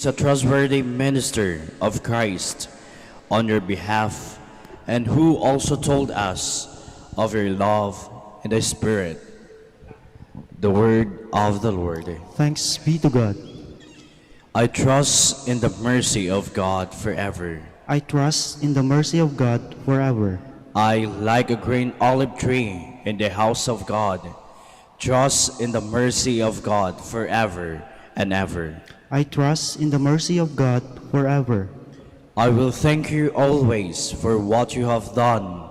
a trustworthy minister of Christ on your behalf, and who also told us of your love in the Spirit. The word of the Lord. Thanks be to God. I trust in the mercy of God forever. I trust in the mercy of God forever. I, like a green olive tree in the house of God, trust in the mercy of God forever and ever. I trust in the mercy of God forever. I will thank you always for what you have done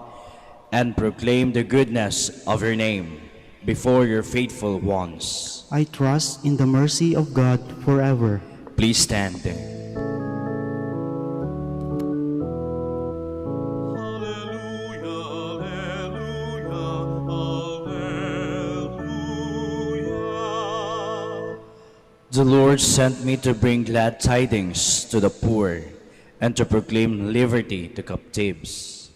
and proclaim the goodness of your name before your faithful ones. I trust in the mercy of God forever. Please stand. The Lord sent me to bring glad tidings to the poor and to proclaim liberty to captives.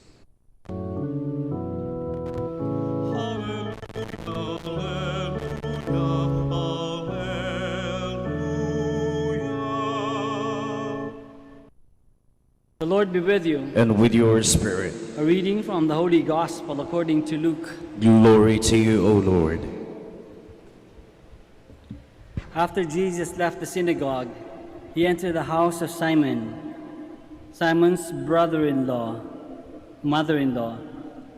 The Lord be with you. And with your spirit. A reading from the Holy Gospel according to Luke. Glory to you, O Lord. After Jesus left the synagogue, he entered the house of Simon. Simon's mother-in-law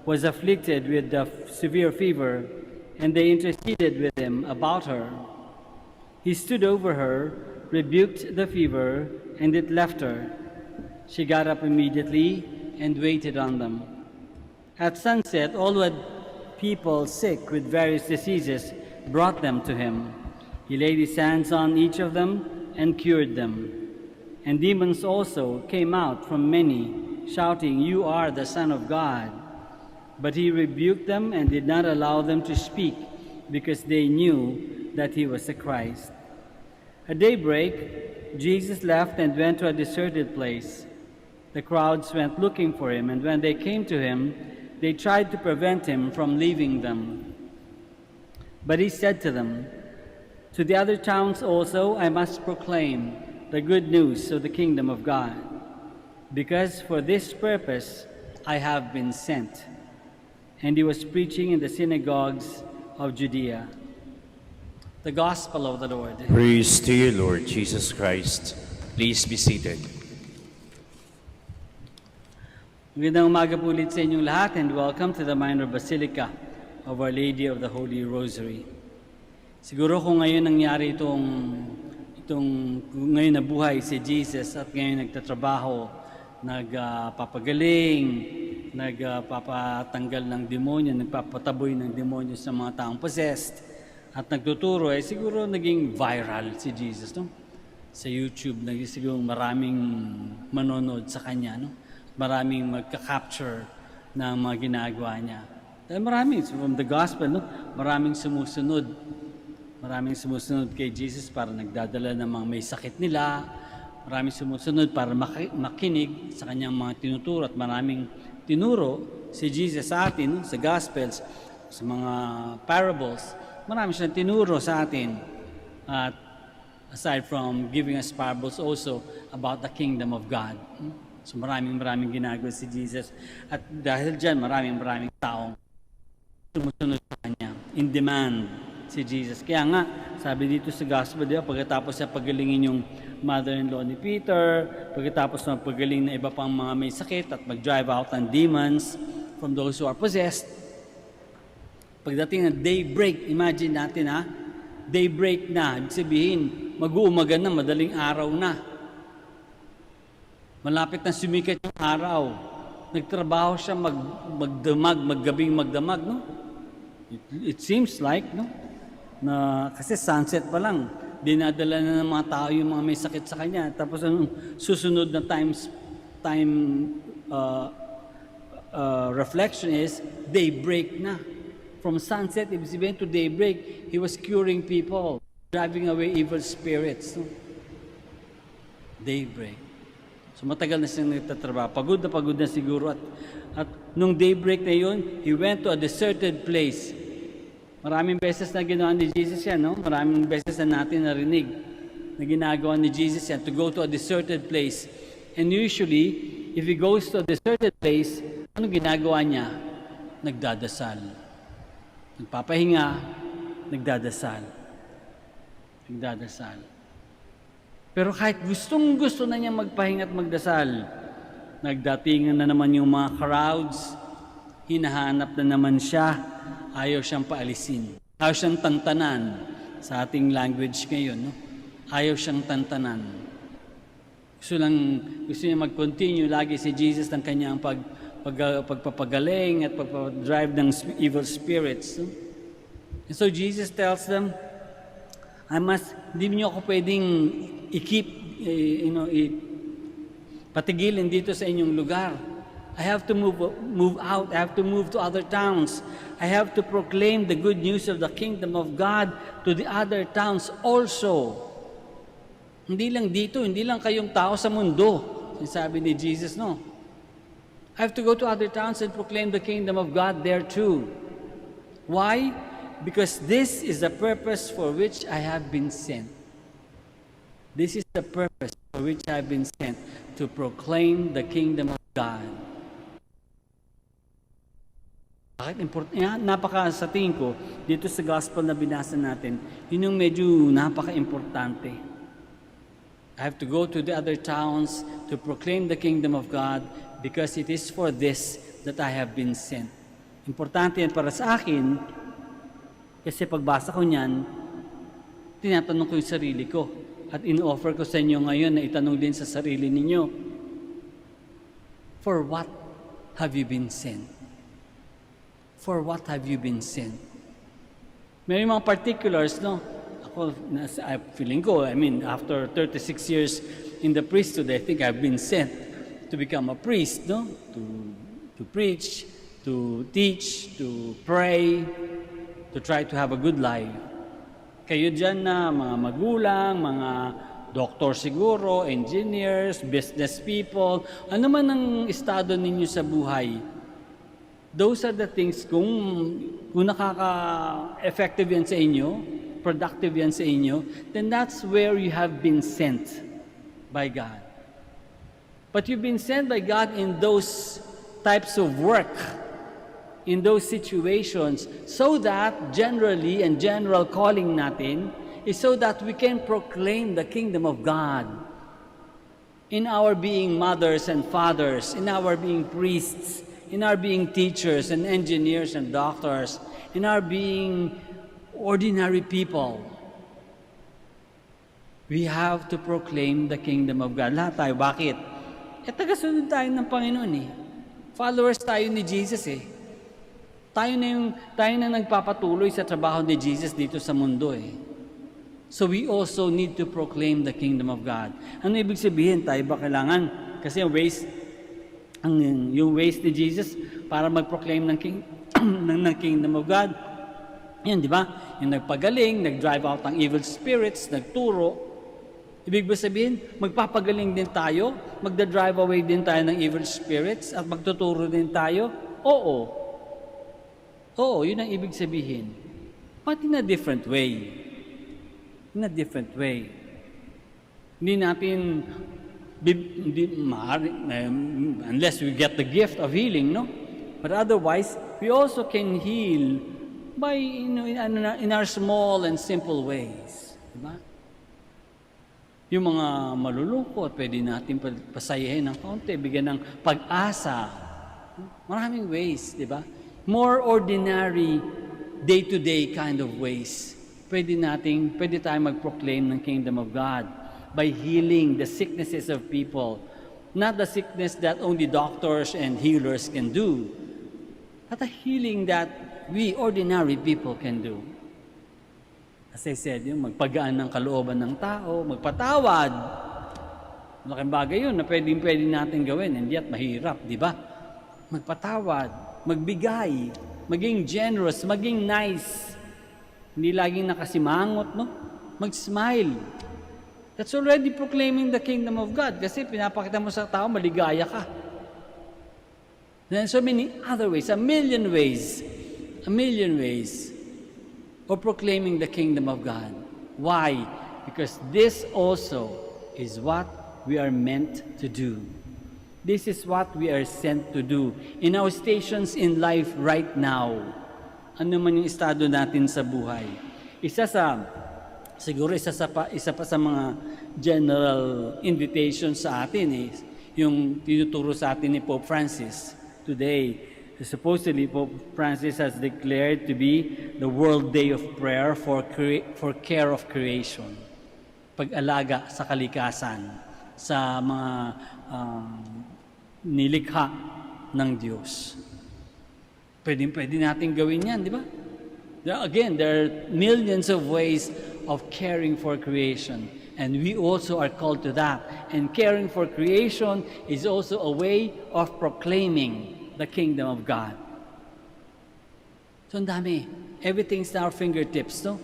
was afflicted with a severe fever, and they interceded with him about her. He stood over her, rebuked the fever, and it left her. She got up immediately and waited on them. At sunset, all who had people sick with various diseases brought them to him. He laid his hands on each of them and cured them. And demons also came out from many, shouting, "You are the Son of God." But he rebuked them and did not allow them to speak, because they knew that he was the Christ. At daybreak, Jesus left and went to a deserted place. The crowds went looking for him, and when they came to him, they tried to prevent him from leaving them. But he said to them, "To the other towns also I must proclaim the good news of the kingdom of God, because for this purpose I have been sent." And he was preaching in the synagogues of Judea. The Gospel of the Lord. Praise to you, Lord Jesus Christ. Please be seated. Magandang umaga po ulit sa inyong lahat, and welcome to the Minor Basilica of Our Lady of the Holy Rosary. Siguro kung ngayon nangyari ngayon nabuhay si Jesus at ngayon nagtatrabaho, nagpapagaling, nagpapatanggal ng demonyo, nagpapataboy ng demonyo sa mga taong possessed, at nagtuturo, siguro naging viral si Jesus, no? Sa YouTube, siguro maraming manonood sa kanya, no? Maraming magka-capture ng mga ginagawa niya. Dahil maraming, from the gospel, no? Maraming sumusunod kay Jesus para nagdadala ng mga may sakit nila. Maraming sumusunod para makinig sa kanyang mga tinuturo, at maraming tinuro si Jesus sa atin, no? Sa gospels, sa mga parables. Marami siyang tinuro sa atin. At aside from giving us parables also about the kingdom of God. So maraming ginagawa si Jesus. At dahil dyan, maraming taong sumusunod sa kanya. In demand si Jesus. Kaya nga, sabi dito sa gospel, diba, pagkatapos siya pagalingin yung mother-in-law ni Peter, pagkatapos na pagaling na iba pang mga may sakit at mag-drive out ang demons from those who are possessed, pagdating ng daybreak, imagine natin daybreak na, ibig sabihin, mag-uumaga na, madaling araw na. Malapit na sumikat yung araw. Nagtrabaho siya maggabing magdamag, no? It seems like, no? Na kasi sunset pa lang, dinadala na ng mga tao yung mga may sakit sa kanya. Tapos ang susunod na time reflection is daybreak na. From sunset, ibig sabihin to daybreak, he was curing people, driving away evil spirits. No? Daybreak. So matagal na siyang nagtatrabaho. Pagod na siguro. At nung daybreak na yun, he went to a deserted place. Maraming beses na ginawa ni Jesus yan, no? Maraming beses na natin narinig na ginagawa ni Jesus yan, to go to a deserted place. And usually, if he goes to a deserted place, ano ginagawa niya? Nagdadasal. Nagpapahinga, nagdadasal. Nagdadasal. Pero kahit gustong-gusto na niya magpahinga at magdasal, nagdatingan na naman yung mga crowds, hinahanap na naman siya, ayaw siyang paalisin. Ayaw siyang tantanan sa ating language ngayon. No? Ayaw siyang tantanan. Gusto niya mag-continue lagi si Jesus ng kanyang pagpapagaling at pagpapadrive ng evil spirits. No? And so Jesus tells them, hindi niyo ako pwedeng patigilin dito sa inyong lugar. I have to move out. I have to move to other towns. I have to proclaim the good news of the kingdom of God to the other towns also. Hindi lang dito, hindi lang kayong tao sa mundo. Sabi ni Jesus, no. I have to go to other towns and proclaim the kingdom of God there too. Why? Because this is the purpose for which I have been sent. This is the purpose for which I have been sent, to proclaim the kingdom of God. Bakit important? Sa tingin ko, dito sa gospel na binasa natin, yun yung medyo napaka-importante. I have to go to the other towns to proclaim the kingdom of God because it is for this that I have been sent. Importante yan para sa akin kasi pagbasa ko niyan, tinatanong ko yung sarili ko at in-offer ko sa inyo ngayon na itanong din sa sarili ninyo. For what have you been sent? For what have you been sent? May mga particulars, no? Ako, feeling ko, after 36 years in the priesthood, I think I've been sent to become a priest, no? To preach, to teach, to pray, to try to have a good life. Kayo dyan na mga magulang, mga doktor siguro, engineers, business people, ano man ang estado ninyo sa buhay, those are the things kung nakaka-effective yan sa inyo, productive yan sa inyo, then that's where you have been sent by God. But you've been sent by God in those types of work, in those situations, so that generally and general calling natin is so that we can proclaim the kingdom of God in our being mothers and fathers, in our being priests, in our being teachers and engineers and doctors, in our being ordinary people. We have to proclaim the kingdom of God. Lahat tayo. Bakit? Tagasunod tayo ng Panginoon eh. Followers tayo ni Jesus eh. Tayo na nagpapatuloy sa trabaho ni Jesus dito sa mundo eh. So we also need to proclaim the kingdom of God. Ano ibig sabihin? Tayo ba kailangan? Kasi yung ways ni Jesus para mag-proclaim ng kingdom of God. Yan, di ba? Yung nagpagaling, nag-drive out ang evil spirits, nagturo. Ibig ba sabihin, magpapagaling din tayo, magda-drive away din tayo ng evil spirits, at magtuturo din tayo? Oo. Oo, yun ang ibig sabihin. But in a different way. In a different way. Hindi natin, unless we get the gift of healing, no? But otherwise, we also can heal by, in our small and simple ways. Diba? Yung mga malulungkot, pwede natin pasayahin ng kaunti, bigyan ng pag-asa. Maraming ways, di ba? More ordinary, day-to-day kind of ways. Pwede tayong mag-proclaim ng kingdom of God by healing the sicknesses of people. Not the sickness that only doctors and healers can do, but a healing that we ordinary people can do. As I said, yung magpagaan ng kalooban ng tao, magpatawad. Malaking bagay yun na pwede natin gawin, and yet mahirap, di ba? Magpatawad, magbigay, maging generous, maging nice. Hindi laging nakasimangot, no? Mag-smile. That's already proclaiming the kingdom of God kasi pinapakita mo sa tao, maligaya ka. Then so many other ways, a million ways of proclaiming the kingdom of God. Why? Because this also is what we are meant to do. This is what we are sent to do in our stations in life right now. Ano man yung estado natin sa buhay. Siguro isa pa sa mga general invitation sa atin is yung tinuturo sa atin ni Pope Francis today. Supposedly, Pope Francis has declared to be the World Day of Prayer for care of creation. Pag-alaga sa kalikasan, sa mga nilikha ng Diyos. Pwede natin gawin yan, di ba? Again, there are millions of ways of caring for creation. And we also are called to that. And caring for creation is also a way of proclaiming the kingdom of God. So, ang dami. Everything's at our fingertips, no?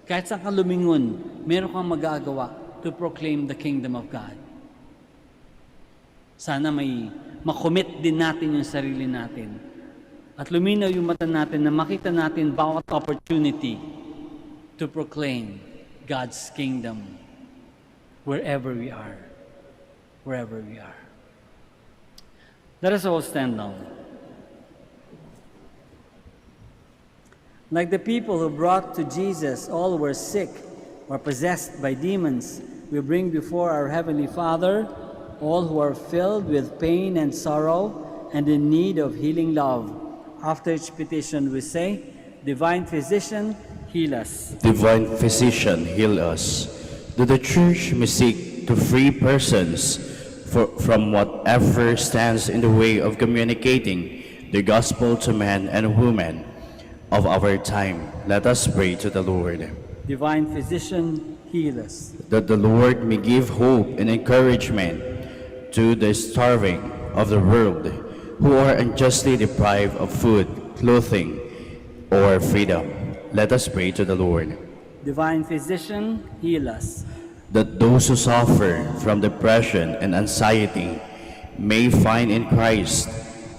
Kahit saan ka lumingon, meron kang magagawa to proclaim the kingdom of God. Sana makomit din natin yung sarili natin. At luminaw yung mata natin na makita natin bawat opportunity to proclaim God's kingdom wherever we are. Wherever we are. Let us all stand now. Like the people who brought to Jesus all who were sick or possessed by demons, we bring before our Heavenly Father all who are filled with pain and sorrow and in need of healing love. After each petition we say, Divine Physician, heal us. Divine Physician, heal us. That the Church may seek to free persons from whatever stands in the way of communicating the gospel to men and women of our time. Let us pray to the Lord. Divine Physician, heal us. That the Lord may give hope and encouragement to the starving of the world who are unjustly deprived of food, clothing, or freedom. Let us pray to the Lord. Divine Physician, heal us. That those who suffer from depression and anxiety may find in Christ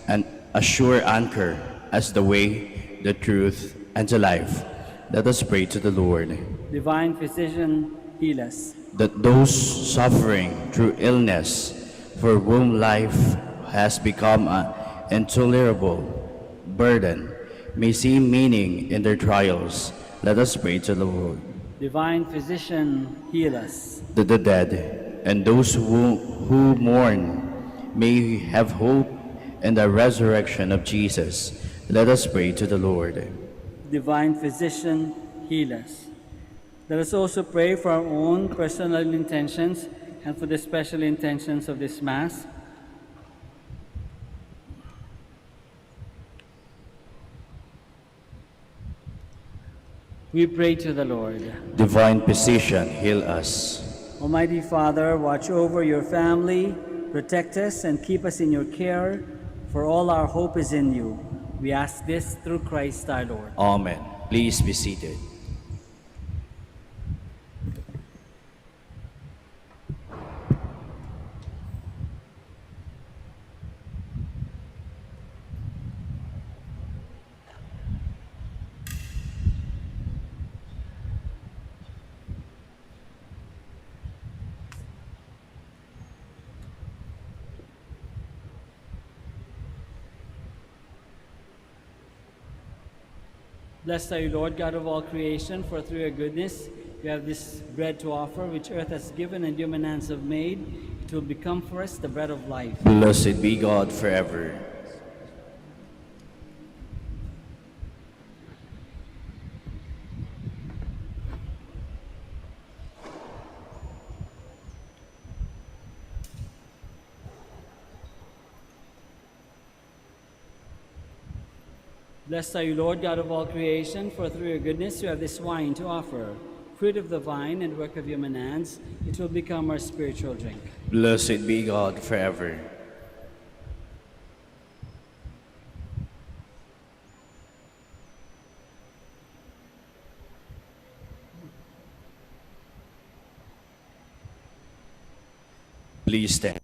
a sure anchor as the way, the truth, and the life. Let us pray to the Lord. Divine Physician, heal us. That those suffering through illness, for whom life has become an intolerable burden, may see meaning in their trials. Let us pray to the Lord. Divine Physician, heal us. That the dead and those who mourn may have hope in the resurrection of Jesus. Let us pray to the Lord. Divine Physician, heal us. Let us also pray for our own personal intentions and for the special intentions of this Mass. We pray to the Lord. Divine Physician, heal us. Almighty Father, watch over your family, protect us, and keep us in your care, for all our hope is in you. We ask this through Christ our Lord. Amen. Please be seated. Blessed are you, Lord, God of all creation, for through your goodness we have this bread to offer, which earth has given and human hands have made. It will become for us the bread of life. Blessed be God forever. Blessed are you, Lord, God of all creation, for through your goodness you have this wine to offer, fruit of the vine and work of human hands. It will become our spiritual drink. Blessed be God forever. Please stand.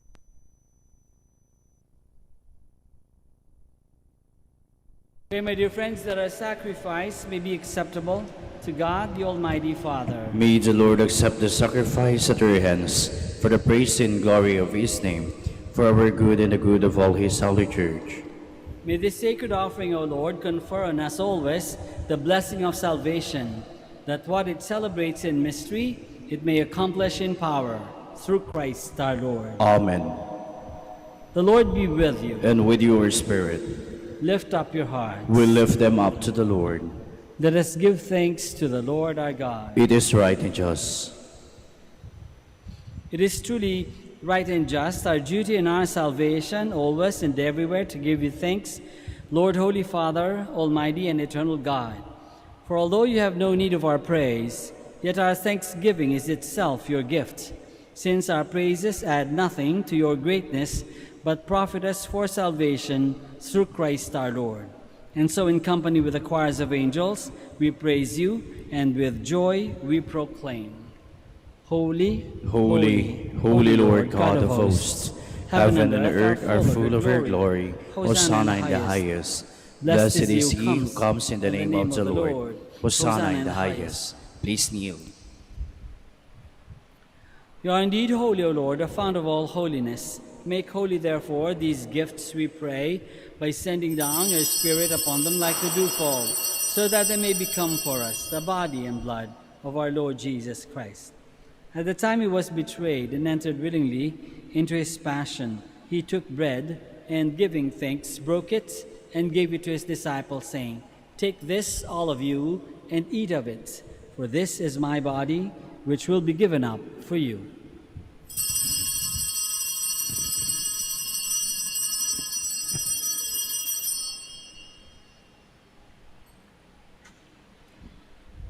Pray, my dear friends, that our sacrifice may be acceptable to God, the Almighty Father. May the Lord accept the sacrifice at your hands for the praise and glory of his name, for our good and the good of all his holy church. May this sacred offering, O Lord, confer on us always the blessing of salvation, that what it celebrates in mystery, it may accomplish in power, through Christ our Lord. Amen. The Lord be with you. And with your spirit, Lift up your hearts. we lift them up to the Lord. Let us give thanks to the Lord our God. It is right and just. It is truly right and just, our duty and our salvation, always and everywhere, to give you thanks, Lord, Holy Father, Almighty and eternal God. For although you have no need of our praise, yet our thanksgiving is itself your gift, since our praises add nothing to your greatness, but profit us for salvation through Christ our Lord. And so in company with the choirs of angels, we praise you, and with joy we proclaim. Holy, Holy, holy Lord God of hosts, heaven and earth are full of your glory. Hosanna in the highest. Blessed is he who comes in the name of the Lord. Hosanna in the highest. Please kneel. You are indeed holy, O Lord, the fount of all holiness. Make holy, therefore, these gifts, we pray, by sending down your Spirit upon them like the dewfall, so that they may become for us the body and blood of our Lord Jesus Christ. At the time he was betrayed and entered willingly into his passion, he took bread, and giving thanks, broke it, and gave it to his disciples, saying, "Take this, all of you, and eat of it, for this is my body, which will be given up for you."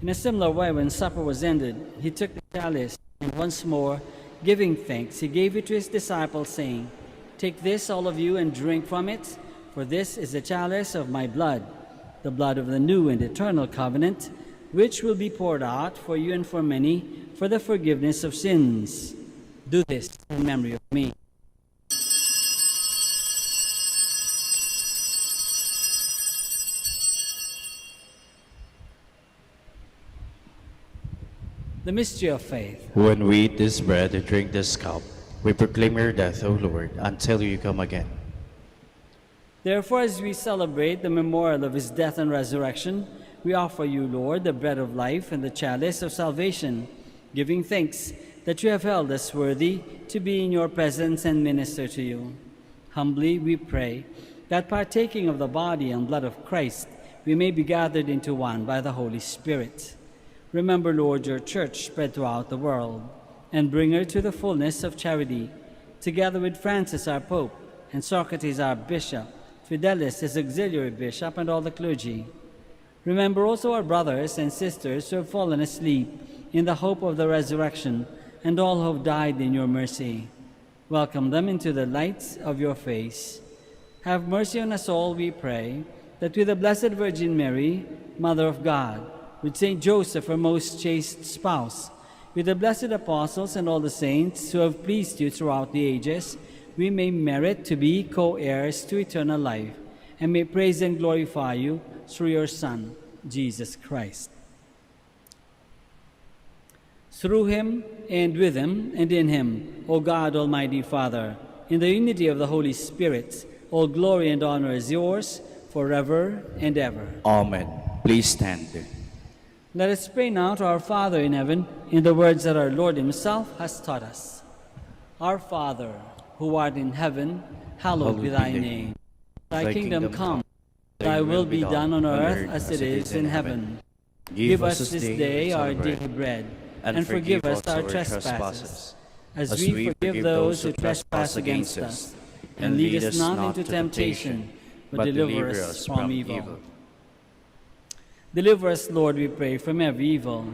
In a similar way, when supper was ended, he took the chalice, and once more, giving thanks, he gave it to his disciples, saying, "Take this, all of you, and drink from it, for this is the chalice of my blood, the blood of the new and eternal covenant, which will be poured out for you and for many for the forgiveness of sins. Do this in memory of me." The mystery of faith. When we eat this bread and drink this cup, we proclaim your death, O Lord, until you come again. Therefore, as we celebrate the memorial of his death and resurrection, we offer you, Lord, the bread of life and the chalice of salvation, giving thanks that you have held us worthy to be in your presence and minister to you. Humbly we pray that, partaking of the body and blood of Christ, we may be gathered into one by the Holy Spirit. Remember, Lord, your church spread throughout the world, and bring her to the fullness of charity, together with Francis our Pope, and Socrates our Bishop, Fidelis his auxiliary bishop, and all the clergy. Remember also our brothers and sisters who have fallen asleep in the hope of the resurrection, and all who have died in your mercy. Welcome them into the light of your face. Have mercy on us all, we pray, that with the Blessed Virgin Mary, Mother of God, with Saint Joseph, her most chaste spouse, with the blessed apostles and all the saints who have pleased you throughout the ages, we may merit to be co-heirs to eternal life, and may praise and glorify you through your Son, Jesus Christ. Through him, and with him, and in him, O God, Almighty Father, in the unity of the Holy Spirit, all glory and honor is yours, forever and ever. Amen. Please stand. Let us pray now to our Father in heaven in the words that our Lord himself has taught us. Our Father, who art in heaven, hallowed be thy name. Thy kingdom come, thy will be done on earth as it is in heaven. Give us this day our daily bread, and forgive us our trespasses, as we forgive those who trespass against us. And lead us not into temptation, but deliver us from evil. Deliver us, Lord, we pray, from every evil.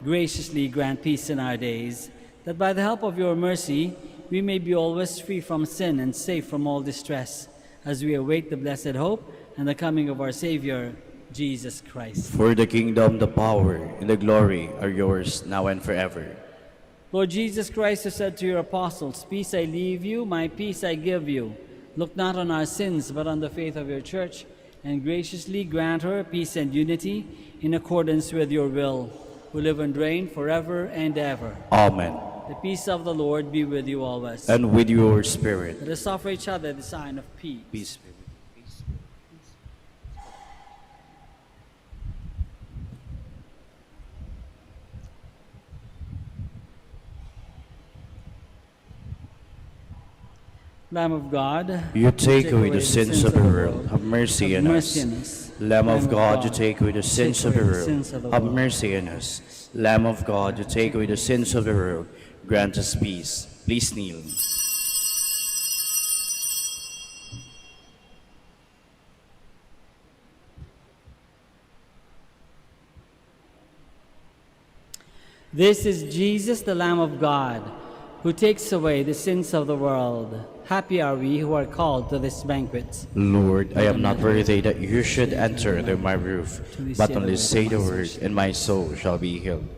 Graciously grant peace in our days, that by the help of your mercy we may be always free from sin and safe from all distress, as we await the blessed hope and the coming of our Savior, Jesus Christ. For the kingdom, the power, and the glory are yours, now and forever. Lord Jesus Christ, who said to your apostles, "Peace I leave you, my peace I give you," look not on our sins, but on the faith of your church, and graciously grant her peace and unity in accordance with your will, who live and reign forever and ever. Amen. The peace of the Lord be with you always. And with your spirit. Let us offer each other the sign of peace. Peace. Lamb of God, You take away the sins of the world. Have mercy on us. Lamb of God, you take away the sins of the world. Have mercy on us. Lamb of God, you take away the sins of the world. Grant us peace. Please kneel. This is Jesus, the Lamb of God, who takes away the sins of the world. Happy are we who are called to this banquet. Lord, I am not worthy that you should enter under my roof, but only say the word, and my soul shall be healed.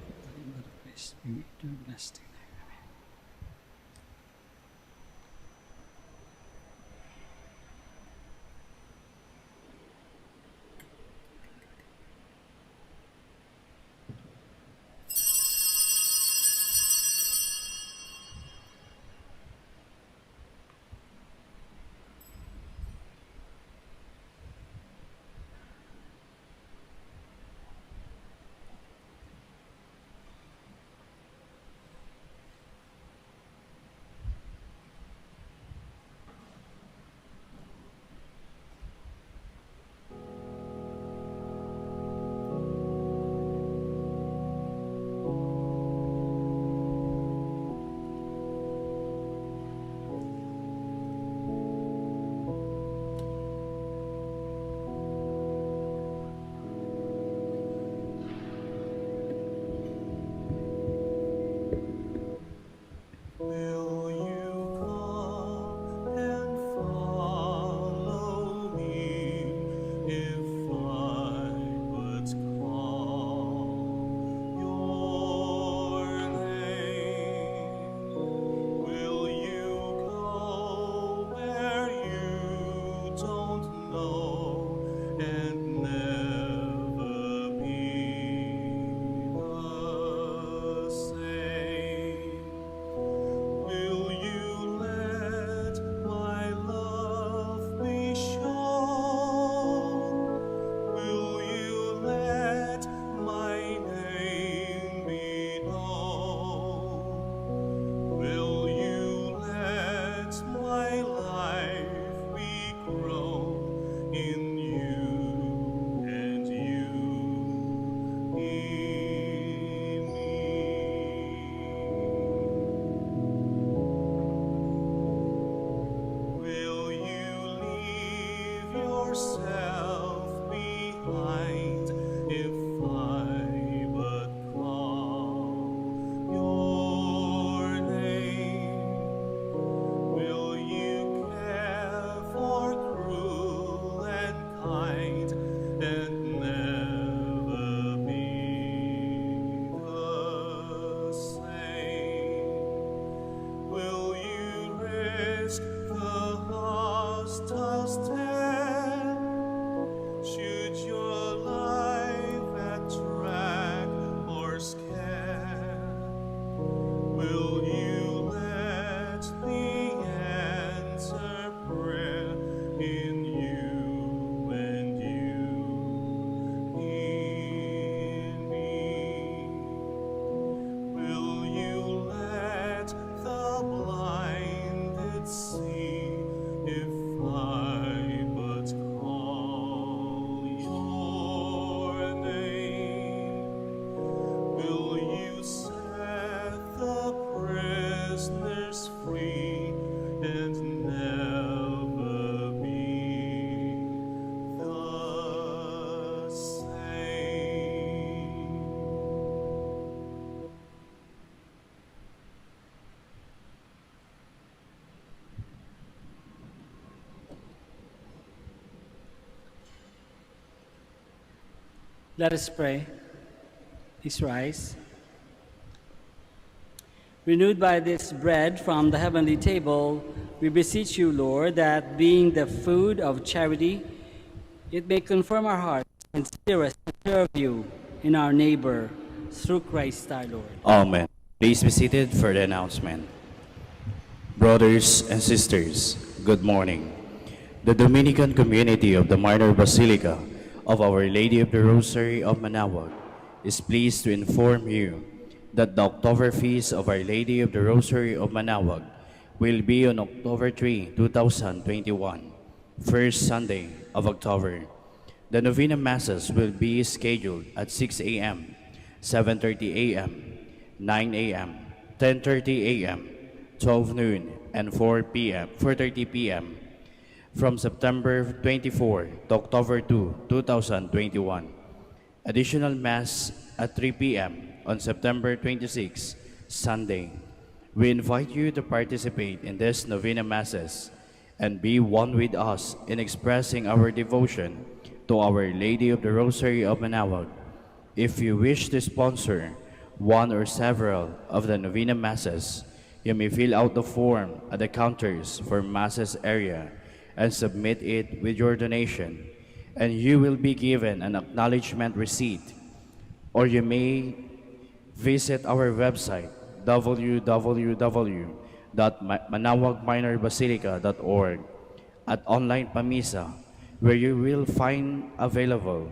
Let us pray. Please rise. Renewed by this bread from the heavenly table, we beseech you, Lord, that being the food of charity, It may confirm our hearts and steer us to serve you in our neighbor, through Christ our Lord. Amen. Please be seated for the announcement. Brothers and sisters, good morning. The Dominican community of the Minor Basilica of Our Lady of the Rosary of Manaoag is pleased to inform you that the October feast of Our Lady of the Rosary of Manaoag will be on October 3, 2021, first Sunday of October. The Novena Masses will be scheduled at 6 a.m., 7:30 a.m., 9 a.m., 10:30 a.m., 12 noon, and 4:30 p.m. from September 24 to October 2, 2021. Additional Mass at 3 p.m. on September 26, Sunday. We invite you to participate in these Novena Masses and be one with us in expressing our devotion to Our Lady of the Rosary of Manaoag. If you wish to sponsor one or several of the Novena Masses, you may fill out the form at the counters for Masses area and submit it with your donation, and you will be given an acknowledgement receipt. Or you may visit our website www.manaoagminorbasilica.org at Online Pamisa, where you will find available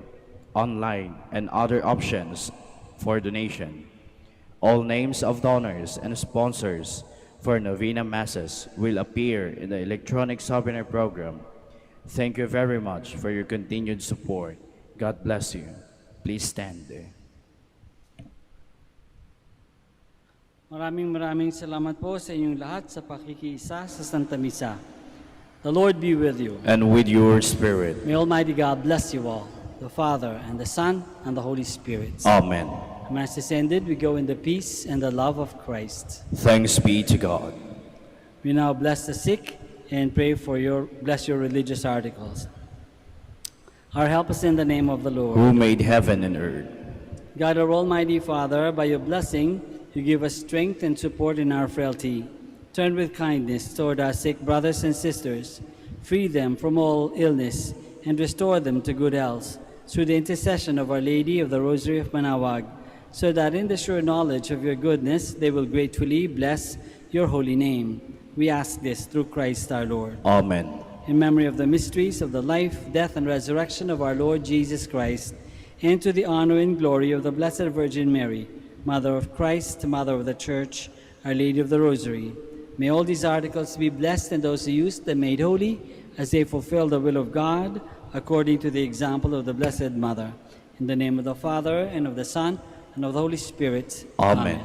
online and other options for donation. All names of donors and sponsors for Novena Masses will appear in the electronic souvenir program. Thank you very much for your continued support. God bless you. Please stand. Maraming salamat po sa inyong lahat sa pakikiisa sa Santa Misa. The Lord be with you. And with your spirit. May Almighty God bless you all, the Father, and the Son, and the Holy Spirit. Amen. Mass is ended. We go in the peace and the love of Christ. Thanks be to God. We now bless the sick and pray for bless your religious articles. Our help is in the name of the Lord. Who made heaven and earth. God, our Almighty Father, by your blessing, you give us strength and support in our frailty. Turn with kindness toward our sick brothers and sisters. Free them from all illness and restore them to good health through the intercession of Our Lady of the Rosary of Manaoag, so that in the sure knowledge of your goodness they will gratefully bless your holy name. We ask this through Christ our Lord. Amen. In memory of the mysteries of the life, death, and resurrection of our Lord Jesus Christ, and to the honor and glory of the Blessed Virgin Mary, Mother of Christ, Mother of the Church, Our Lady of the Rosary, may all these articles be blessed and those who use them made holy as they fulfill the will of God according to the example of the Blessed Mother. In the name of the Father, and of the Son, and of the Holy Spirit. Amen.